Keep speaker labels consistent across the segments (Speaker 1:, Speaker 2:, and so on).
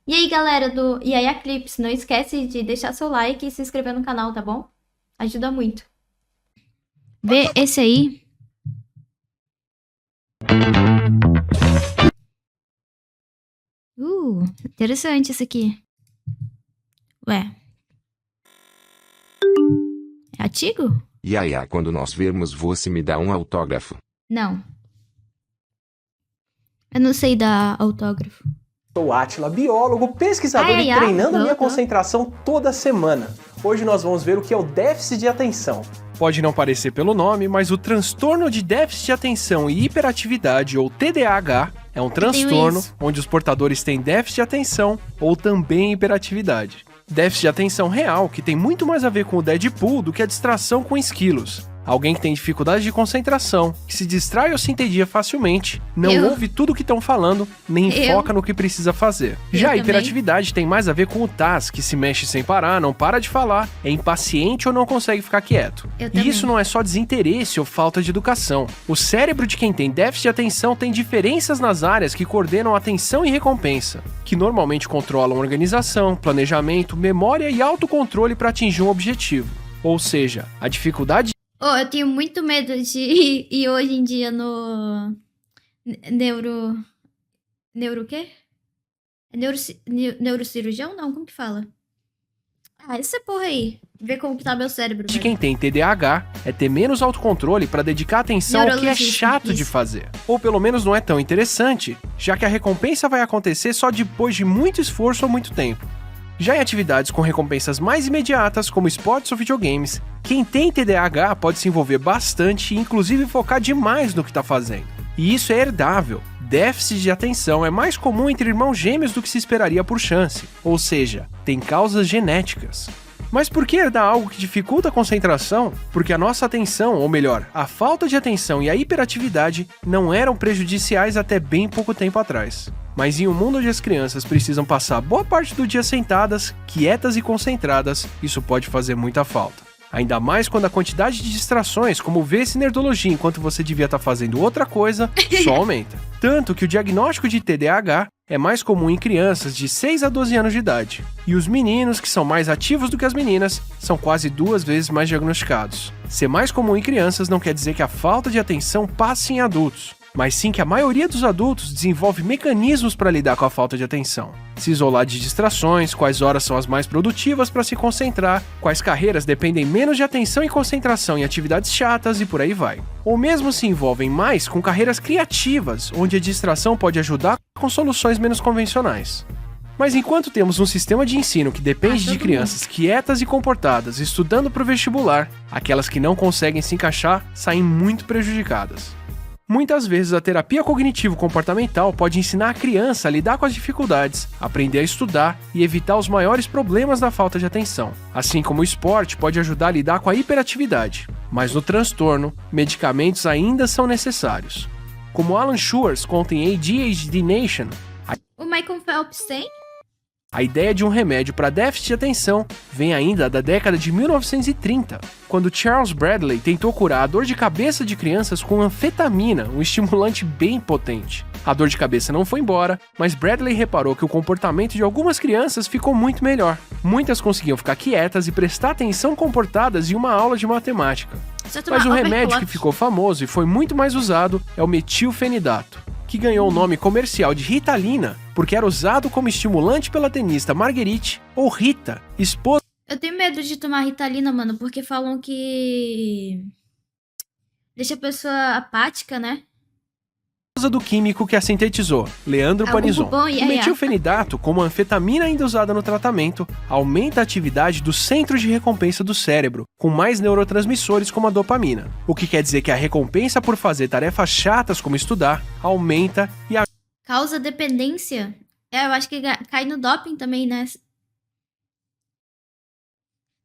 Speaker 1: E aí, galera do Yaya Clips, não esquece de deixar seu like e se inscrever no canal, tá bom? Ajuda muito. Vê esse aí. Interessante esse aqui. Ué. É antigo?
Speaker 2: Yaya, quando nós vermos você me dá um autógrafo.
Speaker 1: Não. Eu não sei dar autógrafo.
Speaker 3: Sou Átila, biólogo, pesquisador e treinando a minha concentração toda semana. Hoje nós vamos ver o que é o déficit de atenção.
Speaker 4: Pode não parecer pelo nome, mas o transtorno de déficit de atenção e hiperatividade, ou TDAH, é um transtorno onde os portadores têm déficit de atenção ou também hiperatividade. Déficit de atenção real, que tem muito mais a ver com o Deadpool do que a distração com esquilos. Alguém que tem dificuldade de concentração, que se distrai ou se entedia facilmente, não ouve tudo o que estão falando, nem foca no que precisa fazer. Já a hiperatividade tem mais a ver com o TAS, que se mexe sem parar, não para de falar, é impaciente ou não consegue ficar quieto. E isso não é só desinteresse ou falta de educação. O cérebro de quem tem déficit de atenção tem diferenças nas áreas que coordenam atenção e recompensa, que normalmente controlam organização, planejamento, memória e autocontrole para atingir um objetivo. Ou seja, a dificuldade
Speaker 1: eu tenho muito medo de ir hoje em dia no Neuro o quê? Neurocirurgião? Não, como que fala? Essa porra aí. Ver como que tá meu cérebro.
Speaker 4: De quem tem TDAH é ter menos autocontrole para dedicar atenção ao que é chato de fazer. Ou pelo menos não é tão interessante, já que a recompensa vai acontecer só depois de muito esforço ou muito tempo. Já em atividades com recompensas mais imediatas, como esportes ou videogames, quem tem TDAH pode se envolver bastante e inclusive focar demais no que está fazendo. E isso é herdável. Déficit de atenção é mais comum entre irmãos gêmeos do que se esperaria por chance, ou seja, tem causas genéticas. Mas por que herdar algo que dificulta a concentração? Porque a nossa atenção, ou melhor, a falta de atenção e a hiperatividade não eram prejudiciais até bem pouco tempo atrás. Mas em um mundo onde as crianças precisam passar boa parte do dia sentadas, quietas e concentradas, isso pode fazer muita falta. Ainda mais quando a quantidade de distrações, como ver esse nerdologia enquanto você devia estar fazendo outra coisa, só aumenta. Tanto que o diagnóstico de TDAH é mais comum em crianças de 6 a 12 anos de idade. E os meninos, que são mais ativos do que as meninas, são quase 2 vezes mais diagnosticados. Ser mais comum em crianças não quer dizer que a falta de atenção passe em adultos, mas sim que a maioria dos adultos desenvolve mecanismos para lidar com a falta de atenção. Se isolar de distrações, quais horas são as mais produtivas para se concentrar, quais carreiras dependem menos de atenção e concentração em atividades chatas e por aí vai. Ou mesmo se envolvem mais com carreiras criativas, onde a distração pode ajudar com soluções menos convencionais. Mas enquanto temos um sistema de ensino que depende de crianças quietas e comportadas estudando para o vestibular, aquelas que não conseguem se encaixar saem muito prejudicadas. Muitas vezes a terapia cognitivo-comportamental pode ensinar a criança a lidar com as dificuldades, aprender a estudar e evitar os maiores problemas da falta de atenção. Assim como o esporte pode ajudar a lidar com a hiperatividade. Mas no transtorno, medicamentos ainda são necessários. Como Alan Schwartz conta em ADHD Nation,
Speaker 1: o Michael Phelps tem?
Speaker 4: A ideia de um remédio para déficit de atenção vem ainda da década de 1930, quando Charles Bradley tentou curar a dor de cabeça de crianças com anfetamina, um estimulante bem potente. A dor de cabeça não foi embora, mas Bradley reparou que o comportamento de algumas crianças ficou muito melhor. Muitas conseguiam ficar quietas e prestar atenção comportadas em uma aula de matemática. Mas o remédio que ficou famoso e foi muito mais usado é o metilfenidato, que ganhou o nome comercial de Ritalina, porque era usado como estimulante pela tenista Marguerite, ou Rita, esposa...
Speaker 1: Eu tenho medo de tomar Ritalina, mano, porque falam que deixa a pessoa apática, né?
Speaker 4: Do químico que a sintetizou, Leandro Panizon. O metilfenidato, como anfetamina ainda usada no tratamento, aumenta a atividade do centro de recompensa do cérebro, com mais neurotransmissores como a dopamina. O que quer dizer que a recompensa por fazer tarefas chatas como estudar aumenta e
Speaker 1: causa dependência? Eu acho que cai no doping também, né?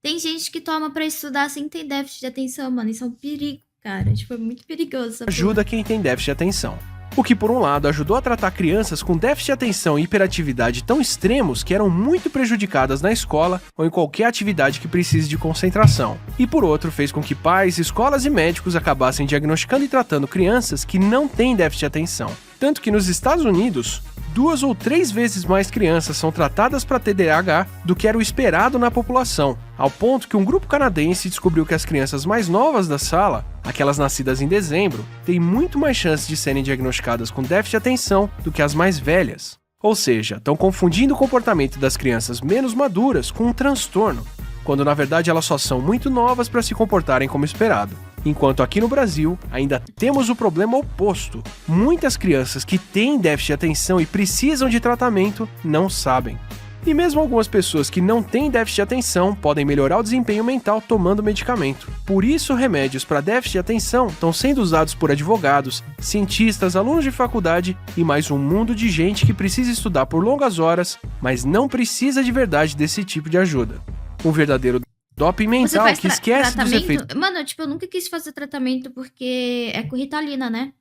Speaker 1: Tem gente que toma pra estudar sem ter déficit de atenção, mano. Isso é um perigo, cara. Tipo, é muito perigoso.
Speaker 4: Ajuda quem tem déficit de atenção. O que, por um lado, ajudou a tratar crianças com déficit de atenção e hiperatividade tão extremos que eram muito prejudicadas na escola ou em qualquer atividade que precise de concentração. E, por outro, fez com que pais, escolas e médicos acabassem diagnosticando e tratando crianças que não têm déficit de atenção. Tanto que nos Estados Unidos, 2 ou 3 vezes mais crianças são tratadas para TDAH do que era o esperado na população, ao ponto que um grupo canadense descobriu que as crianças mais novas da sala, aquelas nascidas em dezembro, têm muito mais chance de serem diagnosticadas com déficit de atenção do que as mais velhas. Ou seja, estão confundindo o comportamento das crianças menos maduras com um transtorno, quando na verdade elas só são muito novas para se comportarem como esperado. Enquanto aqui no Brasil, ainda temos o problema oposto. Muitas crianças que têm déficit de atenção e precisam de tratamento não sabem. E mesmo algumas pessoas que não têm déficit de atenção podem melhorar o desempenho mental tomando medicamento. Por isso, remédios para déficit de atenção estão sendo usados por advogados, cientistas, alunos de faculdade e mais um mundo de gente que precisa estudar por longas horas, mas não precisa de verdade desse tipo de ajuda. Um verdadeiro doping mental que esquece dos efeitos.
Speaker 1: Mano, eu nunca quis fazer tratamento porque é com Ritalina, né?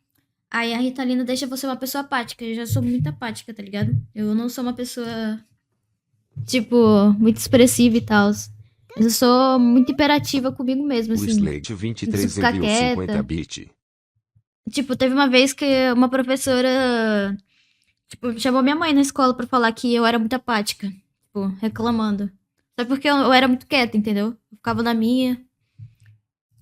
Speaker 1: Aí a Ritalina deixa você uma pessoa apática. Eu já sou muito apática, tá ligado? Eu não sou uma pessoa, muito expressiva e tal. Eu sou muito imperativa comigo mesma, assim.
Speaker 2: O Slate 23 enviou 50 bit.
Speaker 1: Teve uma vez que uma professora, chamou minha mãe na escola pra falar que eu era muito apática. Reclamando. Só porque eu era muito quieta, entendeu? Eu ficava na minha.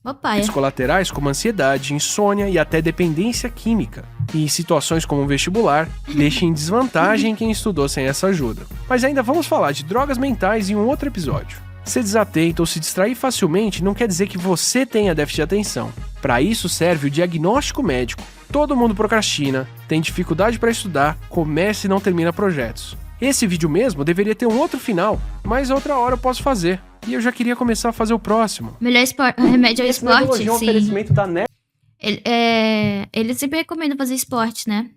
Speaker 4: Efeitos colaterais como ansiedade, insônia e até dependência química. E em situações como um vestibular, deixa em desvantagem quem estudou sem essa ajuda. Mas ainda vamos falar de drogas mentais em um outro episódio. Ser desatento ou se distrair facilmente não quer dizer que você tenha déficit de atenção. Para isso serve o diagnóstico médico. Todo mundo procrastina, tem dificuldade para estudar, começa e não termina projetos. Esse vídeo mesmo deveria ter um outro final, mas outra hora eu posso fazer. E eu já queria começar a fazer o próximo.
Speaker 1: Melhor remédio ao esporte,
Speaker 3: sim. Oferecimento da
Speaker 1: ele sempre recomenda fazer esporte, né?